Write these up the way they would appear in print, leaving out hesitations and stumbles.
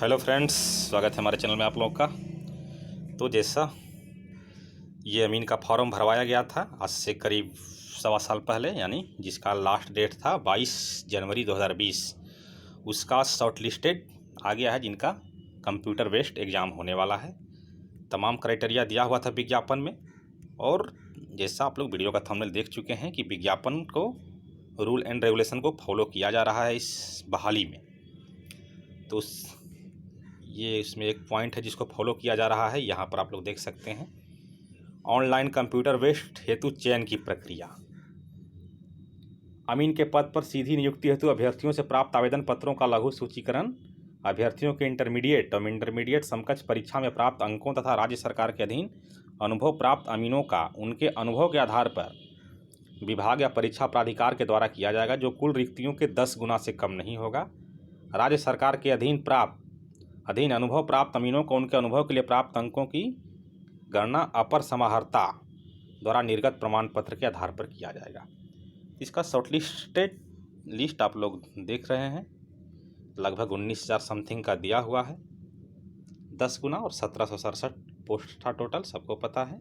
Hello friends, स्वागत है हमारे चैनल में आप लोगों का। तो जैसा ये अमीन का फॉर्म भरवाया गया था आज से करीब 1.25 साल पहले, यानी जिसका लास्ट डेट था 22 जनवरी 2020, उसका शॉर्ट लिस्टेड आ गया है जिनका कंप्यूटर बेस्ड एग्ज़ाम होने वाला है। तमाम क्राइटेरिया दिया हुआ था विज्ञापन में, और जैसा आप लोग वीडियो का थंबनेल देख चुके हैं कि विज्ञापन को, रूल एंड रेगुलेशन को फॉलो किया जा रहा है इस बहाली में। तो ये इसमें एक पॉइंट है जिसको फॉलो किया जा रहा है। यहाँ पर आप लोग देख सकते हैं, ऑनलाइन कंप्यूटर बेस्ड हेतु चयन की प्रक्रिया। अमीन के पद पर सीधी नियुक्ति हेतु अभ्यर्थियों से प्राप्त आवेदन पत्रों का लघु सूचीकरण, अभ्यर्थियों के इंटरमीडिएट और इंटरमीडिएट समकक्ष परीक्षा में प्राप्त अंकों तथा राज्य सरकार के अधीन अनुभव प्राप्त अमीनों का उनके अनुभव के आधार पर विभाग या परीक्षा प्राधिकार के द्वारा किया जाएगा, जो कुल रिक्तियों के 10 गुना से कम नहीं होगा। राज्य सरकार के अधीन अनुभव प्राप्त अमीनों को उनके अनुभव के लिए प्राप्त अंकों की गणना अपर समाहर्ता द्वारा निर्गत प्रमाण पत्र के आधार पर किया जाएगा। इसका शॉर्टलिस्टेड लिस्ट आप लोग देख रहे हैं, लगभग 19,000 समथिंग का दिया हुआ है। 10 गुना और 1767 पोस्ट था टोटल, सबको पता है।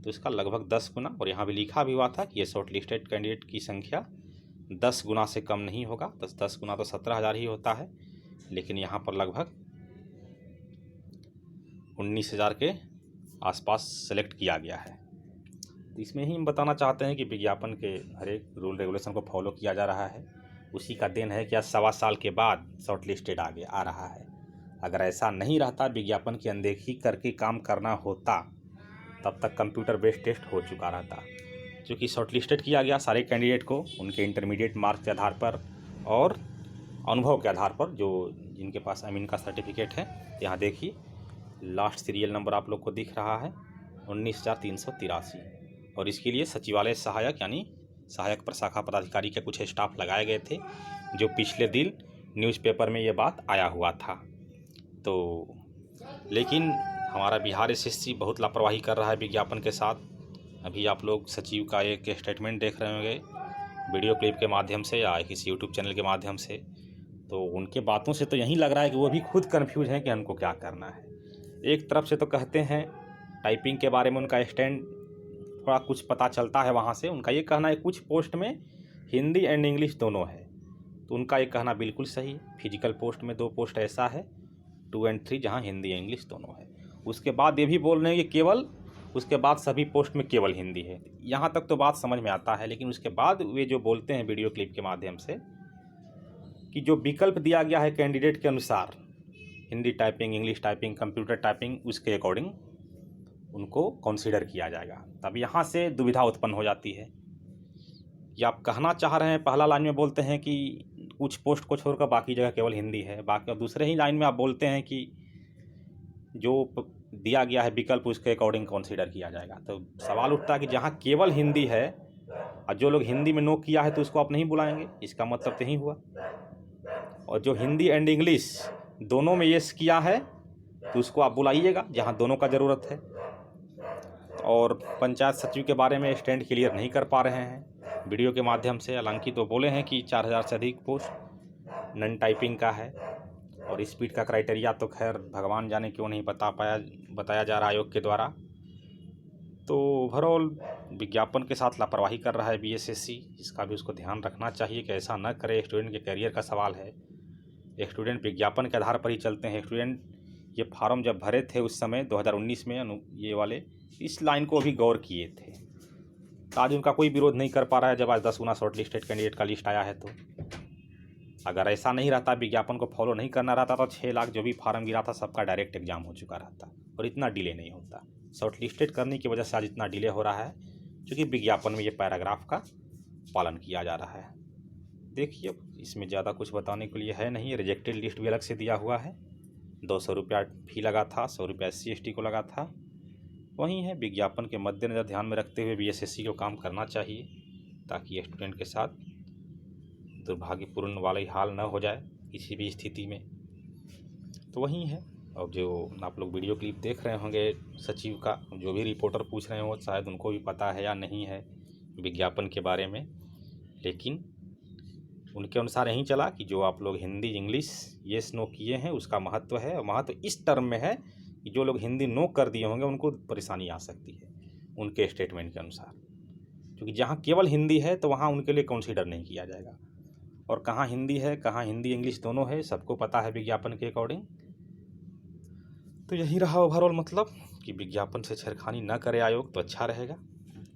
तो इसका लगभग 10 गुना, और यहाँ भी लिखा भी हुआ था कि ये शॉर्टलिस्टेड कैंडिडेट की संख्या 10 गुना से कम नहीं होगा। 10 गुना तो 17,000 ही होता है, लेकिन यहाँ पर लगभग 19,000 के आसपास सेलेक्ट किया गया है। तो इसमें ही हम बताना चाहते हैं कि विज्ञापन के हर एक रूल रेगुलेशन को फॉलो किया जा रहा है। उसी का देन है कि आज 1.25 साल के बाद शॉर्ट लिस्टेड आगे आ रहा है। अगर ऐसा नहीं रहता, विज्ञापन की अनदेखी करके काम करना होता, तब तक कंप्यूटर बेस्ड टेस्ट हो चुका रहता। क्योंकि शॉर्ट लिस्टेड किया गया सारे कैंडिडेट को उनके इंटरमीडिएट मार्क्स के आधार पर और अनुभव के आधार पर, जो जिनके पास अमीन का सर्टिफिकेट है। यहाँ देखिए, लास्ट सीरियल नंबर आप लोग को दिख रहा है 19,383, और इसके लिए सचिवालय सहायक यानी सहायक प्रशाखा पदाधिकारी के कुछ स्टाफ लगाए गए थे, जो पिछले दिन न्यूज़पेपर में ये बात आया हुआ था। तो लेकिन हमारा बिहार एसएससी बहुत लापरवाही कर रहा है विज्ञापन के साथ। अभी आप लोग सचिव का एक स्टेटमेंट देख रहे होंगे वीडियो क्लिप के माध्यम से या किसी यूट्यूब चैनल के माध्यम से। तो उनके बातों से तो यही लग रहा है कि वो भी खुद कंफ्यूज हैं कि हमको क्या करना है। एक तरफ से तो कहते हैं टाइपिंग के बारे में उनका स्टैंड थोड़ा कुछ पता चलता है, वहाँ से उनका ये कहना है कुछ पोस्ट में हिंदी एंड इंग्लिश दोनों है। तो उनका ये कहना बिल्कुल सही है। फिजिकल पोस्ट में 2 पोस्ट ऐसा है 2 और 3 जहाँ हिंदी इंग्लिश दोनों है। उसके बाद ये भी बोल रहे हैं कि केवल उसके बाद सभी पोस्ट में केवल हिंदी है। यहाँ तक तो बात समझ में आता है, लेकिन उसके बाद वे जो बोलते हैं वीडियो क्लिप के माध्यम से कि जो विकल्प दिया गया है कैंडिडेट के अनुसार, Hindi typing, English typing, computer typing, उसके अकॉर्डिंग उनको कंसीडर किया जाएगा। तब यहाँ से दुविधा उत्पन्न हो जाती है कि आप कहना चाह रहे हैं, पहला लाइन में बोलते हैं कि कुछ पोस्ट को छोड़कर बाकी जगह केवल हिंदी है, बाकी, और दूसरे ही लाइन में आप बोलते हैं कि जो दिया गया है विकल्प उसके अकॉर्डिंग कंसीडर किया जाएगा। तो सवाल उठता है कि जहाँ केवल हिंदी है और जो लोग हिंदी में नो किया है तो उसको आप नहीं बुलाएंगे, इसका मतलब तो यही हुआ। और जो हिंदी एंड इंग्लिश दोनों में यस किया है तो उसको आप बुलाइएगा जहाँ दोनों का ज़रूरत है। और पंचायत सचिव के बारे में स्टैंड क्लियर नहीं कर पा रहे हैं वीडियो के माध्यम से। हालांकि तो बोले हैं कि 4,000 से अधिक पोस्ट नन टाइपिंग का है, और स्पीड का क्राइटेरिया तो खैर भगवान जाने क्यों नहीं बताया जा रहा आयोग के द्वारा। तो ओवरऑल विज्ञापन के साथ लापरवाही कर रहा है बीएसएससी। इसका भी उसको ध्यान रखना चाहिए कि ऐसा न करे। स्टूडेंट के करियर का सवाल है, स्टूडेंट विज्ञापन के आधार पर ही चलते हैं। स्टूडेंट ये फार्म जब भरे थे उस समय 2019 में ये वाले इस लाइन को भी गौर किए थे। तो आज उनका कोई विरोध नहीं कर पा रहा है जब आज 10 गुना शॉर्ट लिस्टेड कैंडिडेट का लिस्ट आया है। तो अगर ऐसा नहीं रहता, विज्ञापन को फॉलो नहीं करना रहता, तो 6 लाख जो भी फार्म गिरा था सबका डायरेक्ट एग्जाम हो चुका रहता और इतना डिले नहीं होता। शॉर्ट लिस्टेड करने की वजह से आज इतना डिले हो रहा है, क्योंकि विज्ञापन में ये पैराग्राफ का पालन किया जा रहा है। देखिए, इसमें ज़्यादा कुछ बताने के लिए है नहीं। रिजेक्टेड लिस्ट भी अलग से दिया हुआ है। 200 रुपया फी लगा था, 100 रुपया SC/ST को लगा था। वहीं है, विज्ञापन के मद्देनज़र ध्यान में रखते हुए बीएसएससी को काम करना चाहिए, ताकि स्टूडेंट के साथ दुर्भाग्यपूर्ण वाला ही हाल न हो जाए किसी भी स्थिति में। तो वही है। और जो आप लोग वीडियो क्लिप देख रहे होंगे सचिव का, जो भी रिपोर्टर पूछ रहे हो शायद उनको भी पता है या नहीं है विज्ञापन के बारे में, लेकिन उनके अनुसार यही चला कि जो आप लोग हिंदी इंग्लिश येस नो किए हैं उसका महत्व है, और महत्व इस टर्म में है कि जो लोग हिंदी नो कर दिए होंगे उनको परेशानी आ सकती है उनके स्टेटमेंट के अनुसार, क्योंकि जहाँ केवल हिंदी है तो वहाँ उनके लिए कंसीडर नहीं किया जाएगा, और कहाँ हिंदी है, कहाँ हिंदी इंग्लिश दोनों है, सबको पता है विज्ञापन के अकॉर्डिंग। तो यही रहा ओवरऑल मतलब कि विज्ञापन से छेड़खानी ना करे आयोग तो अच्छा रहेगा।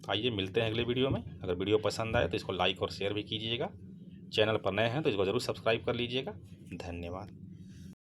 आइए मिलते हैं अगले वीडियो में। अगर वीडियो पसंद आए तो इसको लाइक और शेयर भी कीजिएगा। चैनल पर नए हैं तो इसको ज़रूर सब्सक्राइब कर लीजिएगा। धन्यवाद।